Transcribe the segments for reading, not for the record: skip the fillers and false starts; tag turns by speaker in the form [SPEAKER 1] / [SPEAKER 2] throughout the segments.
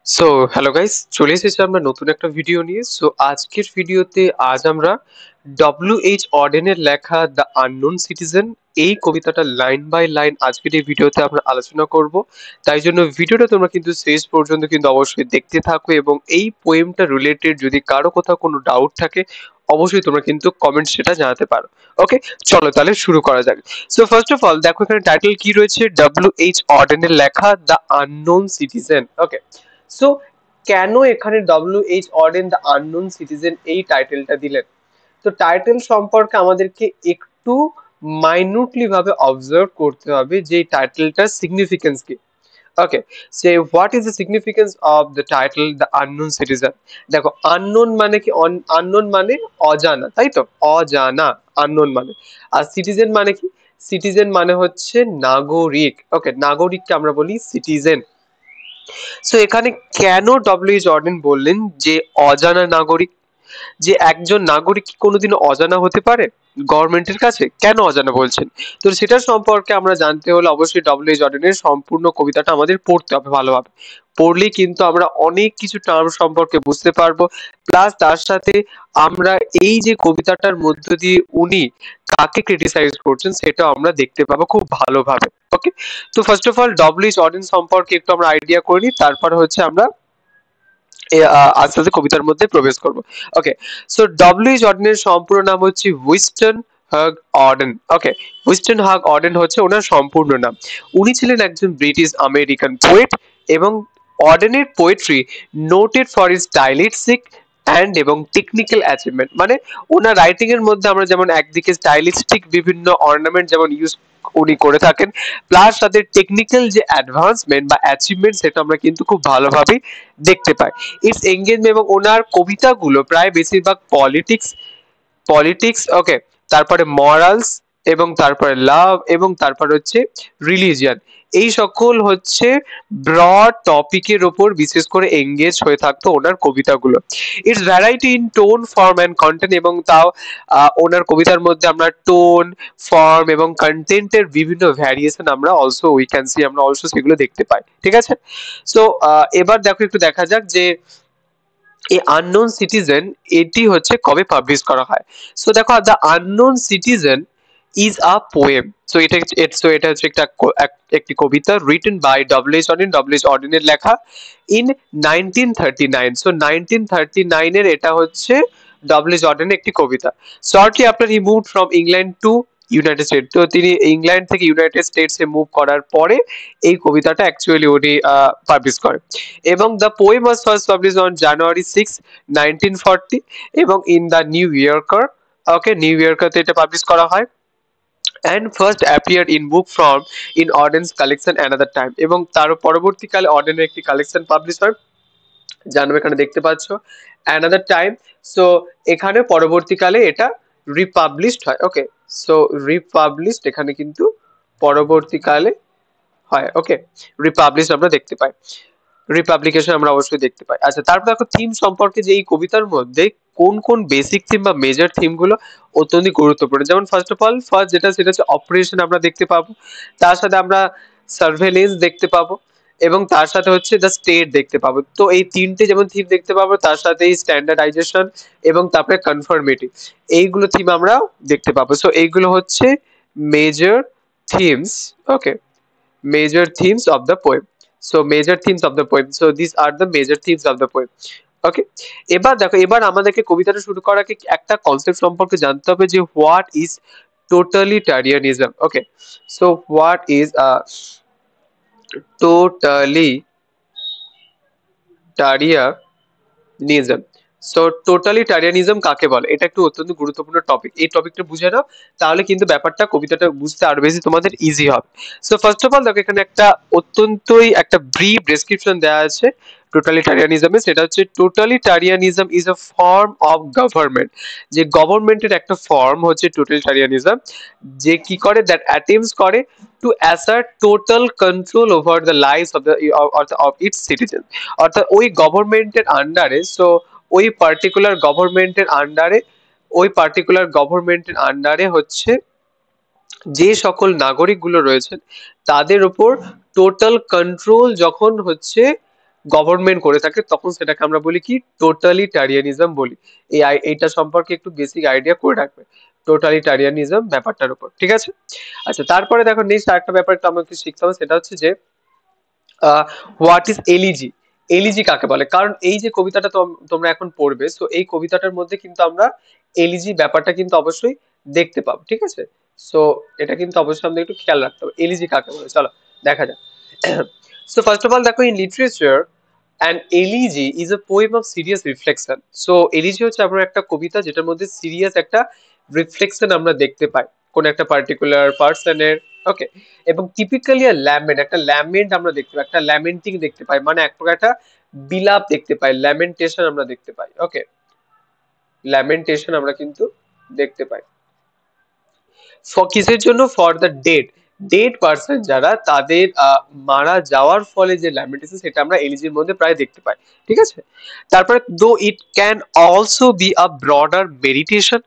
[SPEAKER 1] So hello guys, চলে এসেছি আমরা নতুন একটা ভিডিও নিয়ে। আজকের ভিডিওতে আমরা ডব্লিউ.এইচ অর্ডেনের লেখা দ্য আননোন সিটিজেন এই কবিতাটা লাইন বাই লাইন আজকের এই ভিডিওতে আমরা আলোচনা করব। তাই জন্য ভিডিওটা তোমরা কিন্তু শেষ পর্যন্ত কিন্তু অবশ্যই দেখতে থাকো, এবং এই পোয়েমটা রিলেটেড যদি কারো কোথাও কোনো ডাউট থাকে অবশ্যই তোমরা কিন্তু কমেন্ট সেটা জানাতে পারো। ওকে, চলো তাহলে শুরু করা যাক। সো ফার্স্ট অফ অল দেখো এখানে টাইটেল কি রয়েছে, ডব্লিউ.এইচ অর্ডেনের লেখা the unknown citizen. Okay, so কেন এখানে ডব্লিউ.এইচ অর্ডেন দ্য আননোন সিটিজেন এই টাইটেলটা দিলেন? তো টাইটেল সম্পর্কে আমাদেরকে একটু মাইনুটলি ভাবে অবজার্ভ করতে হবে যে এই টাইটেলটার সিগনিফিকেন্স কি। Okay, say what is the significance of the title the unknown citizen? দেখো, আননোন মানে কি? আননোন মানে অজানা, তাই তো? অজানা, আননোন মানে। আর সিটিজেন মানে কি? সিটিজেন মানে হচ্ছে নাগরিক। ওকে, নাগরিককে আমরা বলি সিটিজেন। সো এখানে কেন ডব্লিউ জর্ডেন বললেন যে অজানা নাগরিক? যে একজন নাগরিক কি কোনোদিনও অজানা হতে পারে গভর্নমেন্টের কাছে? কেন অজানা বলছেন? তো সেটা সম্পর্কে আমরা জানতে হলে অবশ্যই ডব্লিউ জর্ডেনের সম্পূর্ণ কবিতাটা আমাদের পড়তে হবে ভালোভাবে। পড়লেই কিন্তু আমরা অনেক কিছু টার্ম সম্পর্কে বুঝতে পারবো। প্লাস তার সাথে আমরা এই যে কবিতাটার মধ্য দিয়ে উনি কাকে ক্রিটিসাইজ করছেন সেটাও আমরা দেখতে পাবো খুব ভালোভাবে। ওকে, তো first of all W Jordan সম্পর্কে একটু আমরা আইডিয়া করে নিই, তারপরে হচ্ছে আমরা আস্তে আস্তে কবিতার মধ্যে প্রবেশ করব। ওকে, সো ডব্লিউ জর্ডনের সম্পূর্ণ নাম হচ্ছে উইনস্টন হাগ অর্ডেন। ওকে, উইনস্টন হাগ অর্ডেন হচ্ছে ওনার সম্পূর্ণ নাম। উনি ছিলেন একজন ব্রিটিশ আমেরিকান পোয়েট, এবং অর্ডেনের poetry noted for is stylistic and এবং টেকনিক্যাল অ্যাচিভমেন্ট। মানে ওনার রাইটিং এর মধ্যে আমরা যেমন একদিকে স্টাইলিস্টিক বিভিন্ন অর্নামেন্ট যেমন ইউজ উনি করে থাকেন, প্লাস তাদের টেকনিক্যাল যে অ্যাডভান্সমেন্ট বা অ্যাচিভমেন্ট সেটা আমরা কিন্তু খুব ভালোভাবে দেখতে পাই। ইটস এঙ্গেজমেন্ট, এবং ওনার কবিতাগুলো প্রায় বেশিরভাগ পলিটিক্স পলিটিক্স ওকে, তারপরে মরালস, এবং তারপরে লাভ, এবং তারপর হচ্ছে রিলিজিয়ান, এই সকল হচ্ছে ব্রড টপিকের ওপর বিশেষ করে এঙ্গেজ হয়ে থাকতো ওনার কবিতাগুলো। It's variety in tone, form and content, এবং তাও ওনার কবিতার মধ্যে আমরা টোন, ফর্ম এবং কন্টেন্টের বিভিন্ন ভ্যারিয়েশন আমরা অলসো উই ক্যান সি, আমরা অলসো সেগুলো দেখতে পাই। ঠিক আছে, সো এবার দেখো একটু দেখা যাক যে এই আননোন সিটিজেন এটি হচ্ছে কবে পাবলিশ করা হয়। সো দেখো, the unknown citizen is a poem. So এটা হচ্ছে একটি কবিতা রিটেন বাই ডব্লিউ.এইচ অর্ডিনের লেখা ইন 1939। সো 1939 এর এটা হচ্ছে ডব্লিউ.এইচ অর্ডিনের একটি কবিতা। Shortly after he moved from England to United State. তো তিনি ইংল্যান্ড থেকে ইউনাইটেড স্টেটসে মুভ করার পরে এই কবিতাটা অ্যাকচুয়ালি উনি পাবলিশ করেন। এবং the poem was first publish on January 6, 1940, এবং in the New Yorker. Okay, New ইয়র্কারতে এটা পাবলিশ করা হয়, and first appeared in book form in Auden's collection another time, এবং তার পরবর্তীকালে অর্ডেনের একটি কালেকশন পাবলিশ হয়, জানবে এখানে দেখতে পাচ্ছ another time। সো এখানে পরবর্তীকালে এটা রিপাবলিশড হয়। ওকে, সো রিপাবলিশড এখানে কিন্তু পরবর্তীকালে হয়। ওকে, রিপাবলিশ আমরা দেখতে পাই, রিপাবলিকেশন আমরা অবশ্যই দেখতে পাই। আচ্ছা, তারপর দেখো থিম সম্পর্কে, যে এই কবিতার মধ্যে কোন কোন বেসিক থিম বা মেজর থিম গুলো অত্যন্ত গুরুত্বপূর্ণ। যেমন ফার্স্ট অফ অল যেটা সেটা হচ্ছে অপারেশন আমরা দেখতে পাবো, তার সাথে আমরা সার্ভেলেন্স দেখতে পাবো, এবং তার সাথে হচ্ছে দ্য স্টেট দেখতে পাবো। তো এই তিনটে যেমন থিম দেখতে পাবো, তার সাথে স্ট্যান্ডার্ডাইজেশন এবং তারপরে কনফার্মেটিভ, এইগুলো থিম আমরা দেখতে পাবো। সো এইগুলো হচ্ছে major themes. Okay, major themes of the poem. So major themes of the poem, so these are the major themes of the poem. ওকে, এবার দেখো, এবার আমাদেরকে কবিতাটা শুরু করার আগে একটা কনসেপ্ট সম্পর্কে জানতে হবে যে what is totalitarianism. Okay, so what is totalitarianism? So totalitarianism কাকে বলে, এটা একটু অত্যন্ত গুরুত্বপূর্ণ টপিক। এই টপিকটা বুঝে নাও, তাহলে কিন্তু ব্যাপারটা কবিতাটা বুঝতে আরো বেশি তোমাদের ইজি হবে। সো ফার্স্ট অফ অল দেখো, এখানে একটা অত্যন্তই একটা ব্রিফ ডেসক্রিপশন দেওয়া আছে টোটালিটারিয়ানিজমে। সেটা হচ্ছে totalitarianism is a form of government. যে গভর্নমেন্টের একটা ফর্ম হচ্ছে টোটালিটারিয়ানিজম, যে কি করে, দ্যাট অ্যাটেম্পটস করে to assert total control over the lifes of the of its citizen. অর্থাৎ ওই গভর্নমেন্টের আন্ডারে, সো ওই পার্টিকুলার গভর্নমেন্টের আন্ডারে, ওই পার্টিকুলার গভর্নমেন্টের আন্ডারে হচ্ছে যে সকল নাগরিকগুলো রয়েছেন তাদের উপর টোটাল কন্ট্রোল যখন হচ্ছে গভর্নমেন্ট করে থাকে তখন সেটাকে আমরা বলি কি টোটালিটারিয়ানিজম বলি। এইটা সম্পর্কে একটু বেসিক আইডিয়া করে রাখবে, টোটালিটারিয়ানিজম ব্যাপারটার উপর, ঠিক আছে। আচ্ছা, তারপরে দেখো নেক্সট আরেকটা ব্যাপার একটু আমাকে শিখতে হবে, সেটা হচ্ছে যে হোয়াট ইজ এলিজি। এলিজি কাকে বলে, কারণ এই যে কবিতাটা তোমরা এখন পড়বে, সো এই কবিতাটার মধ্যে কিন্তু আমরা এলিজি ব্যাপারটা কিন্তু অবশ্যই দেখতে পাবো, ঠিক আছে। সো এটা কিন্তু অবশ্যই আমাদের একটু খেয়াল রাখতে হবে, এলিজি কাকে বলে, চলো দেখা যাক। সো ফার্স্ট অফ অল দেখো, in literature and elegy is a poem of serious reflection. So elegy হচ্ছে আমরা একটা কবিতা যেটার মধ্যে সিরিয়াস একটা রিফ্লেকশন আমরা দেখতে পাই কোন একটা পার্টিকুলার পার্সনের, ওকে। এবং টিপিক্যালি ল্যামেন্ট, একটা ল্যামেন্ট আমরা দেখতে পাই, একটা ল্যামেন্টিং দেখতে পাই, মানে এক প্রকার একটা বিলাপ দেখতে পাই, ল্যামেন্টেশন আমরা দেখতে পাই, ওকে। ল্যামেন্টেশন আমরা কিন্তু দেখতে পাই কিসের জন্য, for the dead, dead person যারা, তাদের মারা যাওয়ার ফলে যে ল্যামেন্টেশন সেটা আমরা এলিজির মধ্যে প্রায় দেখতে পাই, ঠিক আছে। তারপরে though it can also be a broader meditation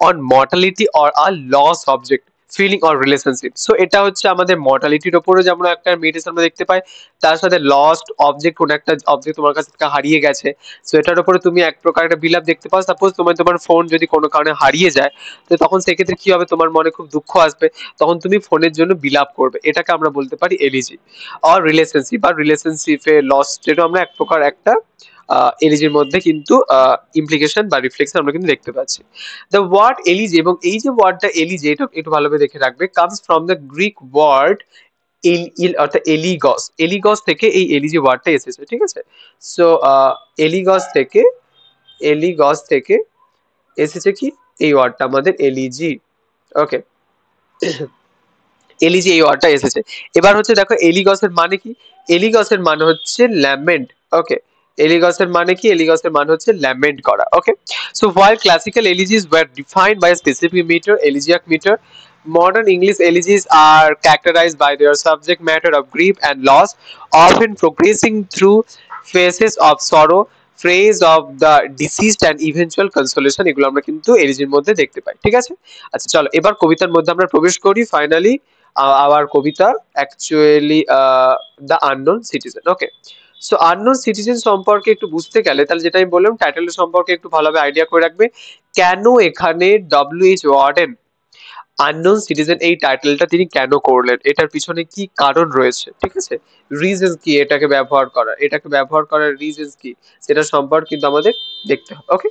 [SPEAKER 1] on mortality or a loss object feeling or relationship. So এটা হচ্ছে আমাদের মর্টালিটির ওপরে যেমন একটা মেডিটেশন আমরা দেখতে পাই, তার সাথে লস্ট অবজেক্ট, কোন একটা অবজেক্ট তোমার কাছে থেকে হারিয়ে গেছে, সো এটার উপরে তুমি এক প্রকার একটা বিলাপ দেখতে পাও। সাপোজ তোমার ফোন যদি কোনো কারণে হারিয়ে যায়, তো তখন সেক্ষেত্রে কি হবে, তোমার মনে খুব দুঃখ আসবে, তখন তুমি ফোনের জন্য বিলাপ করবে, এটাকে আমরা বলতে পারি এলিজি। আর রিলেশনশিপ বা রিলেশনশিপে লস, যেটা আমরা এক প্রকার একটা এলিজির মধ্যে কিন্তু ইমপ্লিকেশন বা রিফ্লেকশন আমরা কিন্তু দেখতে পাচ্ছি। দ্য ওয়ার্ড এলিজি, এবং এই যে ওয়ার্ডটা এলিজি, এটা একটু ভালোভাবে দেখে রাখবে, comes from the Greek word অর্থাৎ এলিগস, এলিগস থেকে এই এলিজি ওয়ার্ডটা এসেছে, ঠিক আছে। সো এলিগস থেকে, এলিগস থেকে এসেছে কি এই ওয়ার্ডটা আমাদের এলিজি, ওকে। এলিজি এই ওয়ার্ডটা এসেছে। এবার হচ্ছে দেখো এলিগসের মানে কি, এলিগসের মানে হচ্ছে ল্যামেন্ট, ওকে। এলিগসের মানে কি, এলিগসের মানে হচ্ছে ল্যামেন্ট করা, okay. So while classical elegies were defined by a specific meter, elegiac meter, modern English elegies are characterized by their subject matter of grief and loss, often progressing through phases of sorrow, phrase of the deceased and eventual consolation, এগুলো আমরা কিন্তু এলিজির মধ্যে দেখতে পাই, ঠিক আছে। আচ্ছা চলো এবার কবিতার মধ্যে আমরা প্রবেশ করি ফাইনালি, আওয়ার কবিতা actually the unknown citizen, okay. So unknown citizen সম্পর্কে একটু বুঝতে গেলে, তাহলে যেটা আমি বললাম টাইটেলের সম্পর্কে একটু ভালোভাবে আইডিয়া করে রাখবে। কেন এখানে ডব্লিউ.এইচ ওয়ার্ডেন আননোন সিটিজেন এই টাইটেলটা তিনি কেন করলেন, এটার পিছনে কি কারণ রয়েছে, ঠিক আছে, রিজনস কি এটাকে ব্যবহার করার, এটাকে ব্যবহার করার রিজনস কি, সেটা সম্পর্কে কিন্তু আমাদের দেখতে হবে, ওকে।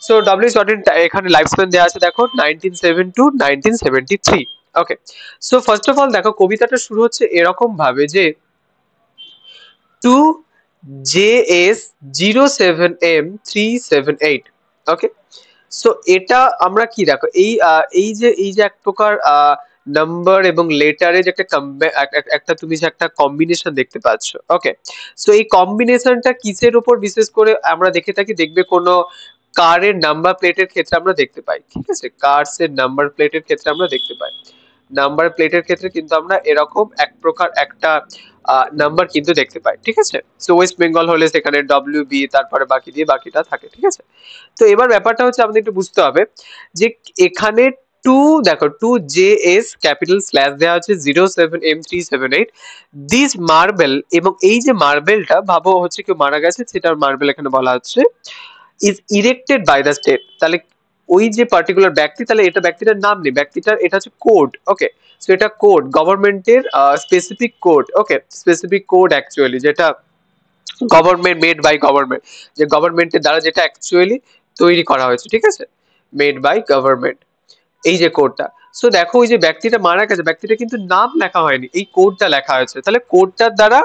[SPEAKER 1] সো ডব্লিউ.এইচ ওয়ার্ডেন এখানে লাইফ স্প্যান দেওয়া আছে দেখো 1907 to 1973, okay. So first of all দেখো কবিতাটা শুরু হচ্ছে এরকম ভাবে যে টু JS07M378, ওকে। সো এটা আমরা কি দেখো এই যে এক প্রকার নাম্বার এবং লেটারের যে একটা একটা তুমি যে একটা কম্বিনেশন দেখতে পাচ্ছ, ওকে। সো এই কম্বিনেশনটা কিসের উপর বিশেষ করে আমরা দেখে থাকি, দেখবে কোনো কারের নাম্বার প্লেটের ক্ষেত্রে আমরা দেখতে পাই, ঠিক আছে, কার্স এর নাম্বার প্লেটের ক্ষেত্রে আমরা দেখতে পাই, নাম্বার প্লেটের ক্ষেত্রে কিন্তু আমরা এরকম এক প্রকার একটা নাম্বার কিন্তু দেখতে পাই, ঠিক আছে। সো ওয়েস্ট বেঙ্গল হলে সেখানে ডব্লিউ বি তারপরে বাকি দিয়ে বাকিটা থাকে, ঠিক আছে। তো এবার ব্যাপারটা হচ্ছে আমাদের একটু বুঝতে হবে যে এখানে টু, দেখো 2JS ক্যাপিটাল স্ল্যাশ দেওয়া আছে 07M378, দিস মার্বেল, এবং এই যে মার্বেলটা ভাবো হচ্ছে কেউ মারা গেছে, সেটার মার্বেল এখানে বলা হচ্ছে is erected by the state, তাহলে ওই যে পার্টিকুলার ব্যক্তি, তাহলে এটা ব্যক্তিটার নাম নেই, ব্যক্তিটার এটা হচ্ছে কোড, ওকে। সো এটা কোড, গভর্নমেন্টের স্পেসিফিক কোড, ওকে, স্পেসিফিক কোড অ্যাকচুয়ালি যেটা গভর্নমেন্ট মেড বাই গভর্নমেন্ট, যে গভর্নমেন্টের দ্বারা যেটা অ্যাকচুয়ালি তৈরি করা হয়েছে, ঠিক আছে, মেড বাই গভর্নমেন্ট, এই যে কোডটা। সো দেখো ওই যে ব্যক্তিটা মারা গেছে, ব্যক্তিটা কিন্তু নাম লেখা হয়নি, এই কোডটা লেখা হয়েছে, তাহলে কোডটার দ্বারা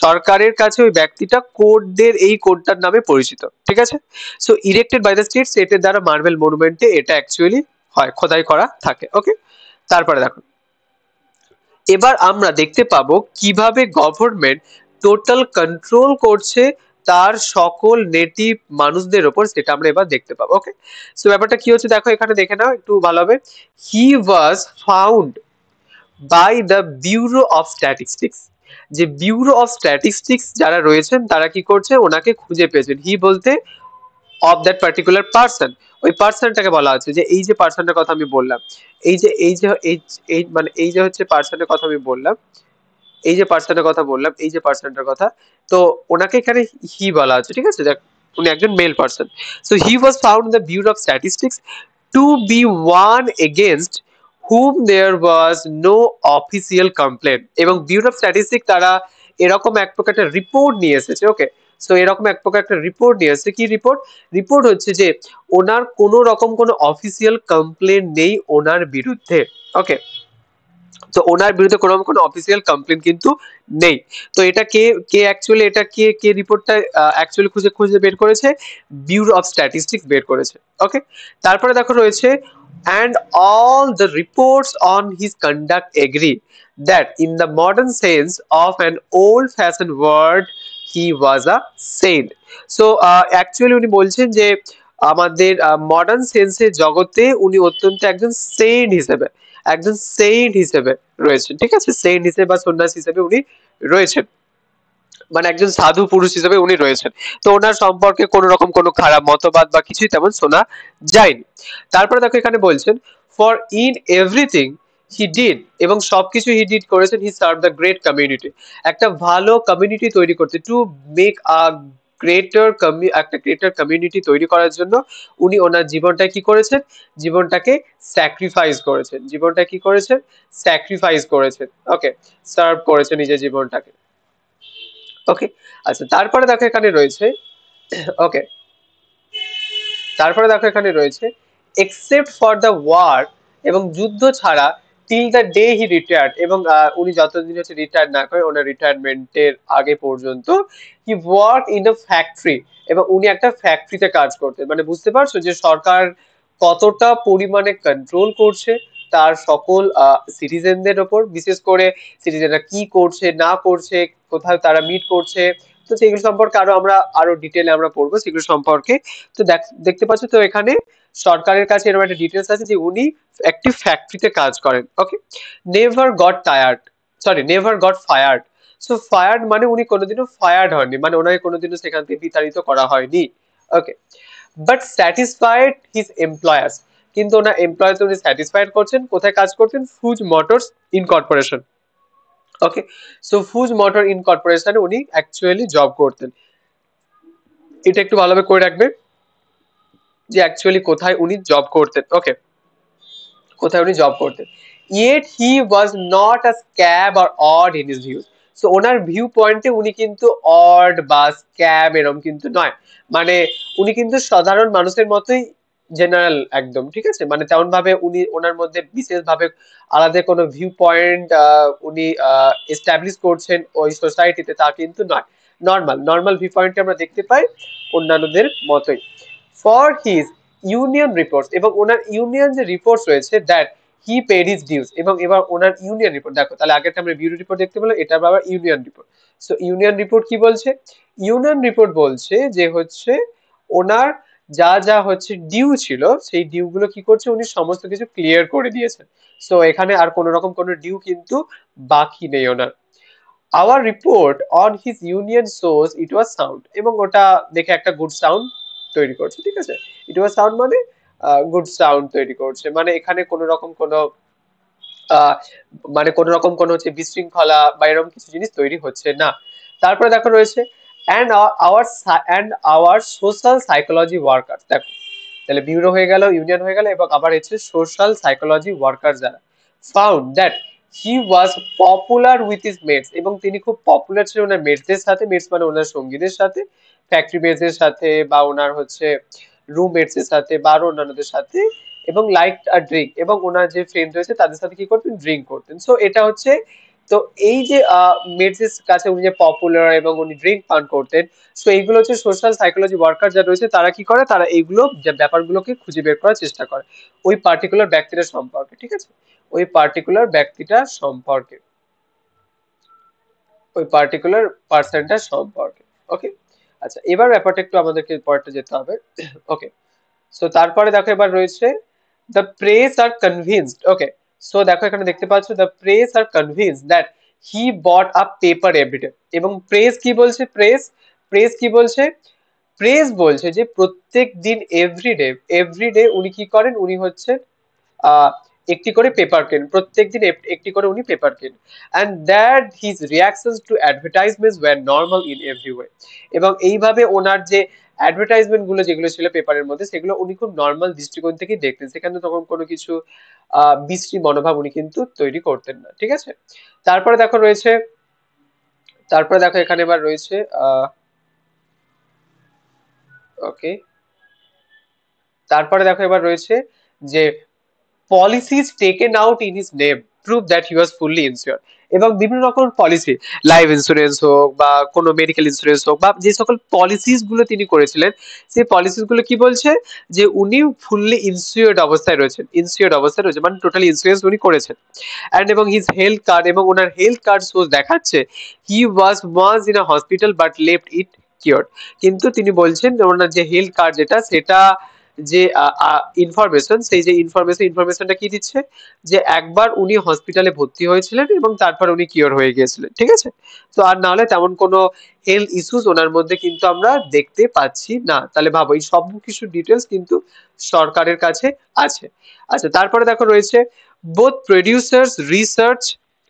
[SPEAKER 1] সরকারের কাছে ওই ব্যক্তিটা কোডদের এই কোডটার নামে পরিচিত, ঠিক আছে। So erected by the state, স্টেটের দ্বারা মার্বেল মনুমেন্টে এটা অ্যাকচুয়ালি হয়, খোদাই করা থাকে, ওকে। তারপরে দেখো এবার আমরা দেখতে পাবো কিভাবে গভর্নমেন্ট টোটাল কন্ট্রোল করছে তার সকল নেটিভ মানুষদের ওপর, সেটা আমরা এবার দেখতে পাবো, ওকে। সো ব্যাপারটা কি হচ্ছে দেখো এখানে দেখে নাও একটু ভালোভাবে। He was found by the bureau of statistics, যে ব্যুরো অফ স্ট্যাটিস্টিক্স যারা রয়েছেন তারা কি করছে, ওনাকে খুঁজে পেয়েছেন, হি বলতে অফ দ্যাট পার্টিকুলার পার্সন, ওই পার্সনটাকে বলা হচ্ছে যে এই যে পার্সনটার কথা আমি বললাম, এই যে মানে এই যে হচ্ছে পার্সনের কথা আমি বললাম, এই যে পার্সনের কথা বললাম, এই যে পার্সনটার কথা, তো ওনাকে এখানে হি বলা আছে, ঠিক আছে, দেখ উনি একজন male person. So he was found in the bureau of statistics to be one against whom there was no official complaint, এবং ব্যুরো অফ স্ট্যাটিস্টিক্স তারা এরকম এক প্রকার একটা রিপোর্ট নিয়ে এসেছে, ওকে। সো এরকম এক প্রকার একটা রিপোর্ট নিয়ে এসেছে, কি রিপোর্ট? রিপোর্ট হচ্ছে যে ওনার কোনো রকম কোনো অফিসিয়াল কমপ্লেন নেই ওনার বিরুদ্ধে, ওকে। তো ওনার বিরুদ্ধে কোনো রকম কোনো অফিসিয়াল কমপ্লেন কিন্তু নেই। তো এটা কে কে অ্যাকচুয়ালি এটা কে কে রিপোর্টটা অ্যাকচুয়ালি খুঁজে খুঁজে বের করেছে? ব্যুরো অফ স্ট্যাটিস্টিক্স বের করেছে, ওকে। তারপরে দেখো রয়েছে and all the reports on his conduct agree that in the modern sense of an old fashioned word he was a saint. So actually উনি বলছেন যে আমাদের মডার্ন সেন্সের জগতে উনি অত্যন্ত একজন সেন্ট হিসেবে, একজন সেইন্ট হিসেবে রয়েছেন, ঠিক আছে, সেইন্ট হিসেবে বা সন্ন্যাসী হিসেবে উনি রয়েছেন, মানে একজন সাধু পুরুষ হিসেবে উনি রয়েছেন। তো ওনার সম্পর্কে কোন রকম কোনো খারাপ মতবাদ বা কিছুই তেমন শোনা যায়নি। তারপরে দেখো এখানে বলছেন for in everything he did, এবং সবকিছু হি ডিড করেছেন, হি সার্ভ দ্য গ্রেট কমিউনিটি, একটা ভালো কমিউনিটি তৈরি করতে, টু মেক আ একটা গ্রেটার কমিউনিটি তৈরি করার জন্য উনি ওনার জীবনটা কি করেছেন? জীবনটাকে স্যাক্রিফাইস করেছেন, জীবনটা কি করেছেন? স্যাক্রিফাইস করেছেন, ওকে, সার্ভ করেছেন নিজের জীবনটাকে, ওকে। আচ্ছা তারপরে দেখো এখানে রয়েছে, ওকে, তারপরে দেখো এখানে রয়েছে এক্সেপ্ট ফর দ্য ওয়ার, এবং যুদ্ধ ছাড়া till the day he retired, এবং উনি যতদিন হচ্ছে রিটায়ার না করে ওনার রিটায়ারমেন্টের আগে পর্যন্ত he work in a factory, এবং উনি একটা ফ্যাক্টরিতে কাজ করতেন। মানে বুঝতে পারছো যে সরকার কতটা পরিমাণে কন্ট্রোল করছে তার সকল সিটিজেনদের ওপর, বিশেষ করে সিটিজেনরা কি করছে না করছে, কোথায় তারা মিট করছে, তো সেগুলো সম্পর্কে আমরা আরো ডিটেলে আমরা পড়বো সেগুলো সম্পর্কে। তো দেখতে পাচ্ছ তো এখানে সরকারের কাছে এরকম একটা ডিটেলস আছে যে উনি একটি ফ্যাক্টরিতে কাজ করেন, okay. Never got tired, sorry never got fired. So fired মানে উনি কোনোদিনও ফায়ার্ড হয়নি, মানে ওনাকে কোনোদিনও সেখান থেকে বিতাড়িত করা হয়নি, ওকে। বাট স্যাটিসফাইড হিজ এমপ্লয়ার্স, কিন্তু ওনার এমপ্লয়ার্স উনি স্যাটিসফাইড করছেন, কোথায় কাজ করছেন? ফুজ মোটরস ইনকর্পোরেশন, ওকে। সো ফুজ মোটর ইনকর্পোরেশনে উনি অ্যাকচুয়ালি জব করতেন। এটা একটু ভালোভাবে করে রাখবে যে অ্যাকচুয়ালি কোথায় উনি জব করতেন, ওকে, কোথায় উনি জব করতেন। Yet he was not a scab or odd in his views. So owner view পয়েন্টে উনি কিন্তু অড বা স্ক্যাব এরকম কিন্তু নয়, মানে উনি কিন্তু সাধারণ মানুষের মতোই জেনারেল একদম, ঠিক আছে, মানে তেমন ভাবে উনি ওনার মধ্যে বিশেষ ভাবে আলাদা কোনো ভিউ পয়েন্ট উনি এস্টাবলিশ করছেন ওই সোসাইটিতে, তা কিন্তু নয়, নর্মাল নর্মাল ভিউ পয়েন্ট আমরা দেখতে পাই অন্যান্যদের মতোই। ফর হিজ ইউনিয়ন রিপোর্টস, এবং ওনার ইউনিয়ন যে রিপোর্টস রয়েছে that he paid his dues, এবং এবার ওনার ইউনিয়ন রিপোর্ট দেখো, তাহলে আগেটা আমরা বিউরো রিপোর্ট দেখতে পেলাম, এটা আবার union report. So union report কি বলছে? ইউনিয়ন রিপোর্ট বলছে যে হচ্ছে ওনার যা যা হচ্ছে ডিউ ছিল সেই ডিউ গুলো কি করছে, উনি সমস্ত কিছু ক্লিয়ার করে দিয়েছেন। সো এখানে আর কোন রকম কোনো ডিউ কিন্তু বাকি নেই ওনার। Our report on his union source it was sound, এবং ওটা দেখে একটা গুড সাউন্ড তৈরি করছে, ঠিক আছে। ইট ওয়াজ সাউন্ড মানে গুড সাউন্ড তৈরি করছে, মানে এখানে কোন রকম কোনো আহ, মানে কোন রকম কোনো হচ্ছে বিশৃঙ্খলা বা এরকম কিছু জিনিস তৈরি হচ্ছে না। তারপরে দেখো রয়েছে and our social psychology worker, দেখো তাহলে ব্যুরো হয়ে গেল, ইউনিয়ন হয়ে গেল, এবং আবার হচ্ছে সোশ্যাল সাইকোলজি ওয়ার্কার যারা, found that he was popular with his mates, এবং তিনি খুব পপুলার ছিলেন ওনার মেটসদের সাথে, মেটস মানে ওনার সঙ্গীদের সাথে, ফ্যাক্টরি মেটসদের সাথে বা ওনার হচ্ছে রুম মেটসদের সাথে বা আরো অন্যান্যদের সাথে, এবং লাইক আর ড্রিঙ্ক, এবং ওনার যে ফ্রেন্ড রয়েছে তাদের সাথে কি করতেন? ড্রিঙ্ক করতেন। সো এটা হচ্ছে, তো এই যে মেটসের কাছে উনি যে পপুলার এবং উনি ড্রিঙ্ক পান করতেন, সো এইগুলো হচ্ছে সোশ্যাল সাইকোলজি ওয়ার্কার যারা রয়েছে তারা কি করে, তারা এইগুলো যে ব্যাপারগুলোকে খুঁজে বের করার চেষ্টা করে ওই পার্টিকুলার ব্যক্তিটার সম্পর্কে, ঠিক আছে, ওই পার্টিকুলার ব্যক্তিটার সম্পর্কে, ওই পার্টিকুলার পার্সনটার সম্পর্কে, ওকে। আচ্ছা এবার ব্যাপারটা একটু আমাদেরকে পরেরটা যেতে হবে, ওকে। সো তারপরে দেখো এবার রয়েছে the press are convinced, okay. So দেখো এখানে দেখতে পাচ্ছ the press are convinced that he bought a paper every day, এবং প্রেস কি বলছে? প্রেস প্রেস কি বলছে? প্রেস বলছে যে প্রত্যেক দিন এভরিডে, এভরিডে উনি কি করেন? উনি হচ্ছে একটি করে পেপার কেন, প্রত্যেকদিন একটি করে উনি পেপার কেন। And that his reactions to advertisements were normal in every way. এবং এইভাবে ওনার যে অ্যাডভার্টাইজমেন্ট গুলো যেগুলো ছিল পেপারের মধ্যে, সেগুলো উনি খুব নর্মাল দৃষ্টিকোণ থেকেই দেখতেন, সেখানে তখন কোনো কিছু বিশ্রী মনোভাব উনি কিন্তু তৈরি করতেন না, ঠিক আছে। তারপরে দেখো রয়েছে, তারপরে দেখো এখানে এবার রয়েছে ওকে, তারপরে দেখো এবার রয়েছে যে policies taken out in his name prove that he was fully insured। এবং বিভিন্ন রকম পলিসি, লাইফ ইন্স্যুরেন্স হোক বা কোনো মেডিকেল ইন্স্যুরেন্স হোক, বা যে সকল পলিসিস গুলো তিনি করেছিলেন, সেই পলিসিস গুলো কি বলছে যে উনি ফুললি ইনসিওর্ড অবস্থায় রয়েছেন, ইনসিওর্ড অবস্থায় রয়েছে মানে টোটালি ইন্স্যুরেন্স উনি করেছেন। অ্যান্ড এবং হিজ হেলথ কার্ড, এবং ওনার হেলথ কার্ড শোজ দেখাচ্ছে he was in a hospital but left it cured. কিন্তু তিনি বলছেন ওনার যে হেলথ কার্ড যেটা, সেটা যে ইনফরমেশন, সেই যে ইনফরমেশনটা কি দিচ্ছে যে একবার উনি হসপিটালে ভর্তি হয়েছিলেন এবং তারপর উনি কিওর হয়ে গিয়েছিলেন, ঠিক আছে। তো আর না হলে তেমন কোনো হেলথ ইস্যুস ওনার মধ্যে কিন্তু আমরা দেখতে পাচ্ছি না। তাহলে ভাবো এই সব কিছু ডিটেলস কিন্তু সরকারের কাছে আছে। আচ্ছা, তারপরে দেখো রয়েছে both producers research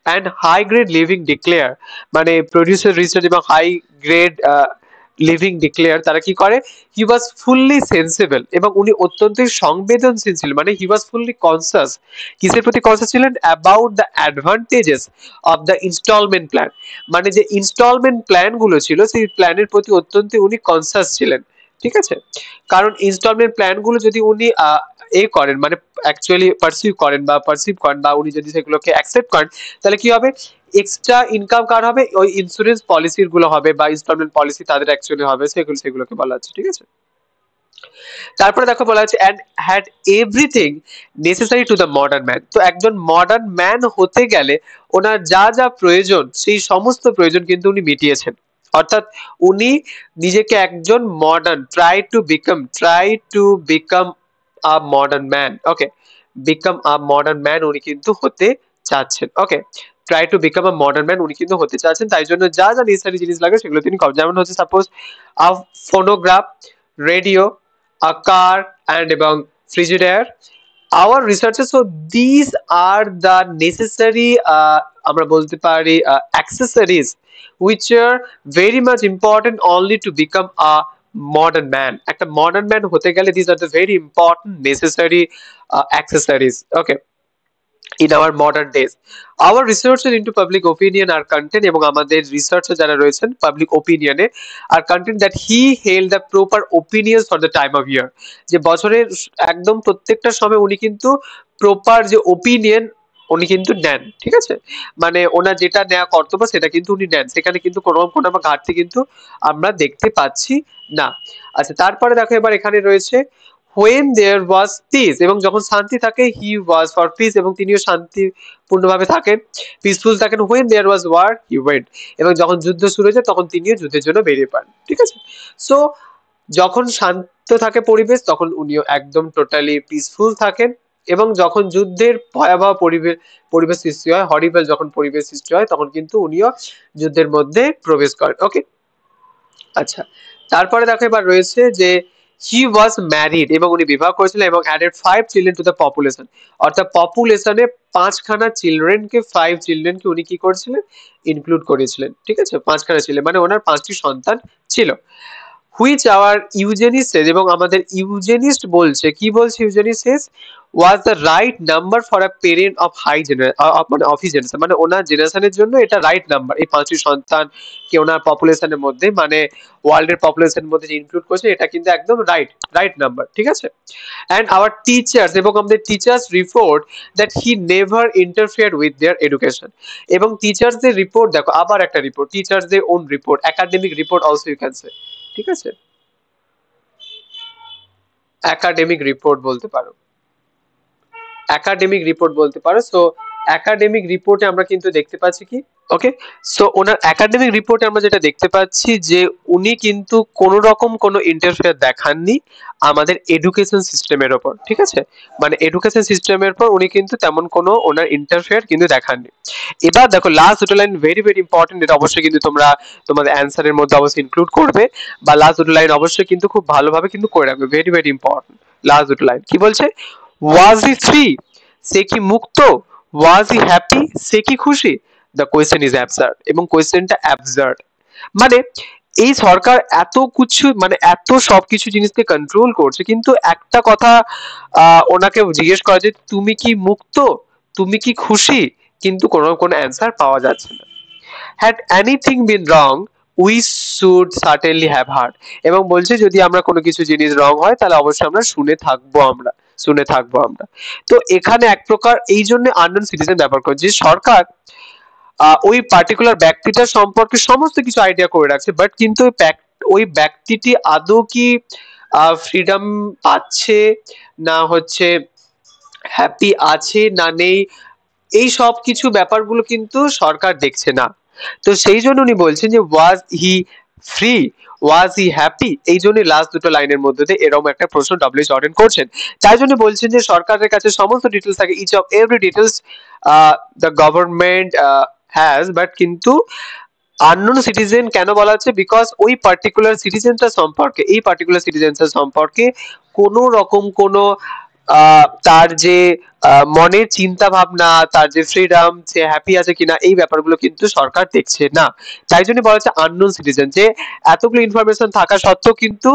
[SPEAKER 1] and high grade living declare, মানে প্রডিউসার রিসার্চ এবং হাই গ্রেড লিভিং ডিক্লেয়ার, তারা কি করে, হি ওয়াজ ফুললি সেন্সিবল, এবং উনি অত্যন্তই সংবেদনশীল ছিলেন, মানে হি ওয়াজ ফুললি কনসাস। কিসের প্রতি কনসাস ছিলেন? About the advantages of the instalment plan, মানে যে ইনস্টলমেন্ট প্ল্যান গুলো ছিল সেই প্ল্যানের প্রতি অত্যন্ত উনি কনসাস ছিলেন, ঠিক আছে। কারণ ইনস্টলমেন্ট প্ল্যান গুলো যদি উনি এ করেন, মানে অ্যাকচুয়ালি পারসিউ করেন বা পারসিভ করেন, বা উনি যদি সেগুলোকে অ্যাকসেপ্ট করেন, তাহলে কি হবে, এক্সট্রা ইনকাম কার হবে, ওই ইন্স্যুরেন্স পলিসির গুলো হবে বা ইনস্টলমেন্ট পলিসি তাদের অ্যাকচুয়ালি হবে, সেগুলোকে বলা হচ্ছে, ঠিক আছে। তারপরে দেখো বলা হচ্ছে and had everything necessary to the modern man. তো একজন মডার্ন ম্যান হতে গেলে ওনার যা যা প্রয়োজন, সেই সমস্ত প্রয়োজন কিন্তু উনি মিটিয়েছেন। অর্থাৎ উনি নিজেকে একজন modern, try to become a modern man, okay, become a modern man উনি কিন্তু হতে চাচ্ছেন, okay, try to become a modern man উনি কিন্তু হতে চাচ্ছেন। তাই জন্য যা যা নেসেসারি জিনিস লাগে সেগুলো তিনি করেন। যেমন হচ্ছে suppose a phonograph, radio, a car and এবং ফ্রিজিডেয়ার, our researchers, so these are the necessary আমরা বলতে পারি accessories which are very much important only to become a modern man। একটা মডার্ন ম্যান হতে গেলে these are the very important necessary accessories, okay, in our modern days। Our researchers into public opinion are content, এবং আমাদের researcher যারা রয়েছেন public ওপিনিয়নে আর content, that he held the proper opinions for the time of year, যে বছরের একদম প্রত্যেকটা সময় উনি কিন্তু প্রপার যে ওপিনিয়ন উনি কিন্তু নেন, ঠিক আছে। মানে ওনার যেটা নেওয়া কর্তব্য সেটা কিন্তু উনি নেন, সেখানে কিন্তু কোনো ঘাটতি কিন্তু আমরা দেখতে পাচ্ছি না। আচ্ছা, তারপরে দেখো এবার এখানে রয়েছে when there was peace, এবং যখন শান্তি থাকে he was for peace, এবং তিনিও শান্তিপূর্ণভাবে থাকেন, পিসফুল থাকেন। when there was war he went, এবং যখন যুদ্ধ শুরু হয়েছে তখন তিনিও যুদ্ধের জন্য বেরিয়ে পড়েন, ঠিক আছে। সো যখন শান্ত থাকে পরিবেশ তখন উনিও একদম টোটালি পিসফুল থাকেন, এবং যখন যুদ্ধের ভয়াবহ পরিবেশ সৃষ্টি হয়, হরিবল যখন পরিবেশ সৃষ্টি হয়, তখন কিন্তু উনিও যুদ্ধের মধ্যে প্রবেশ করেন, ওকে। আচ্ছা, তারপরে দেখো এবার রয়েছে যে হি ওয়াজ ম্যারিড, এবং উনি বিবাহ করেছিলেন, এবং added 5 children to the population, অর্থাৎ পপুলেশনে 5খানা চিলড্রেনকে, 5 চিলড্রেনকে উনি কি করেছিলেন, ইনক্লুড করেছিলেন, ঠিক আছে। 5খানা ছিলেন, মানে ওনার 5টি সন্তান ছিল। হুইচ আওয়ার ইউজেনিস্ট সেজ, এবং আমাদের ইউজেনিস্ট বলছে, কি বলছে eugenist says, was the right number for a parent of high মানে অফ হিজ জেনারেশন, মানে ওনার জেনারেশনের জন্য এটা রাইট নাম্বার, এই 5টি সন্তান কে ওনার পপুলেশনের মধ্যে, মানে ওয়ার্ল্ডের পপুলেশনের মধ্যে যে ইনক্লুড করছে, এটা কিন্তু একদম রাইট নাম্বার, ঠিক আছে। অ্যান্ড আওয়ার টিচার্স, এবং আমাদের teachers report that he never interfere with their education, এবং টিচার্সদের রিপোর্ট দেখো, আবার একটা রিপোর্ট, টিচার্সদের own report, academic report also you can say, ঠিক আছে, একাডেমিক রিপোর্ট বলতে পারো, একাডেমিক রিপোর্ট বলতে পারো। সো একাডেমিক রিপোর্টে আমরা কিন্তু দেখতে পাচ্ছি কি, ওকে, সো ওনার একাডেমিক রিপোর্টে আমরা যেটা দেখতে পাচ্ছি যে উনি কিন্তু কোনো রকম কোনো ইন্টারফেয়ার দেখাননি আমাদের এডুকেশন সিস্টেমের ওপর, ঠিক আছে। মানে এডুকেশন সিস্টেমের পর উনি কিন্তু তেমন কোনো ওনার ইন্টারফেয়ার কিন্তু দেখাননি। এবার দেখো লাস্ট দুটো লাইন ভেরি ভেরি ইম্পর্টেন্ট, এটা অবশ্যই কিন্তু তোমরা তোমাদের অ্যান্সারের মধ্যে অবশ্যই ইনক্লুড করবে, বা লাস্ট দুটো লাইন অবশ্যই কিন্তু খুব ভালোভাবে কিন্তু করে রাখবে, ভেরি ভেরি ইম্পর্টেন্ট। লাস্ট দুটো লাইন কি বলছে, ওয়াজ হি ফ্রি সে কি মুক্ত? ওয়াজ হি হ্যাপি? সে কি খুশি? দ্য কোয়েশ্চেন ইজ অ্যাবসার্ড, এবং কোয়েশ্চেনটা অ্যাবসার্ড। মানে এই সরকার এত কিছু, মানে এত সবকিছু জিনিসকে কন্ট্রোল করছে, কিন্তু একটা কথা ওনাকে জিজ্ঞেস করা যে তুমি কি মুক্ত, তুমি কি খুশি, কিন্তু কোনো অ্যান্সার পাওয়া যাচ্ছে না। Had anything been wrong we should certainly have heard, এবং বলছে যদি আমরা কোনো কিছু জিনিস রং হয় তাহলে অবশ্যই আমরা শুনে থাকবো আমরা। তো এখানে এক প্রকার এই জন্য আননোন সিটিজেন ব্যবহার করে যে সরকার ওই পার্টিকুলার ব্যক্তিটার সম্পর্কে সমস্ত কিছু আইডিয়া করে রাখছে, বাট কিন্তু ওই ব্যক্তিটি আদৌ কি ফ্রিডম পাচ্ছে, না হচ্ছে হ্যাপি আছে না নেই, এই সব কিছু ব্যাপারগুলো কিন্তু সরকার দেখছে না। তো সেই জন্য উনি বলছেন যে ওয়াজ হি ফ্রি, ওয়াজ হি হ্যাপি, এই জন্য লাস্ট দুটো লাইনের মধ্যে দিয়ে এরকম একটা প্রশ্ন ডব্লিউ জর্ডেন করছেন। তাই জন্য বলছেন যে সরকারের কাছে সমস্ত ডিটেলস থাকে, each of every details the government has, but কিন্তু আননোন সিটিজেন কেন বলা হচ্ছে? বিকজ ওই পার্টিকুলার সিটিজেনটা সম্পর্কে, এই পার্টিকুলার সিটিজেনটা সম্পর্কে কোনো রকম কোনো তার যে মনের চিন্তা ভাবনা, তার যে ফ্রিডম, সে হ্যাপি আছে কিনা, এই ব্যাপারগুলো কিন্তু সরকার দেখছে না। তাই জন্য বলা হচ্ছে আননোন সিটিজেন, যে এতগুলো ইনফরমেশন থাকা সত্ত্বেও কিন্তু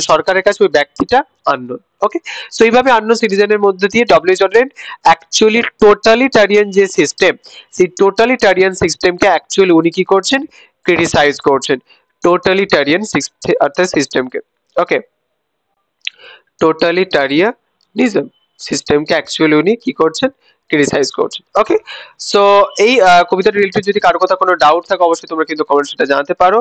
[SPEAKER 1] সরকারের কাছে ওই ব্যক্তিটা আননোন। ওকে, সো এইভাবে আননোন সিটিজেনের মধ্যে দিয়ে ডব্লিউ জর্ডেন অ্যাকচুয়ালি টোটালিটারিয়ান যে সিস্টেম, সেই টোটালিটারিয়ান সিস্টেমকে অ্যাকচুয়ালি উনি কি করছেন? ক্রিটিসাইজ করছেন টোটালিটারিয়ান অর্থাৎ সিস্টেমকে। ওকে, টোটালিটারিয়ানিজম সিস্টেমকে অ্যাকচুয়ালি উনি কি করছেন? ক্রিটিসাইজ করছেন। ওকে, সো এই কবিতার রিলেটেড যদি কারো কথা কোনো ডাউট থাকে অবশ্যই তোমরা কিন্তু কমেন্ট সেটা জানাতে পারো।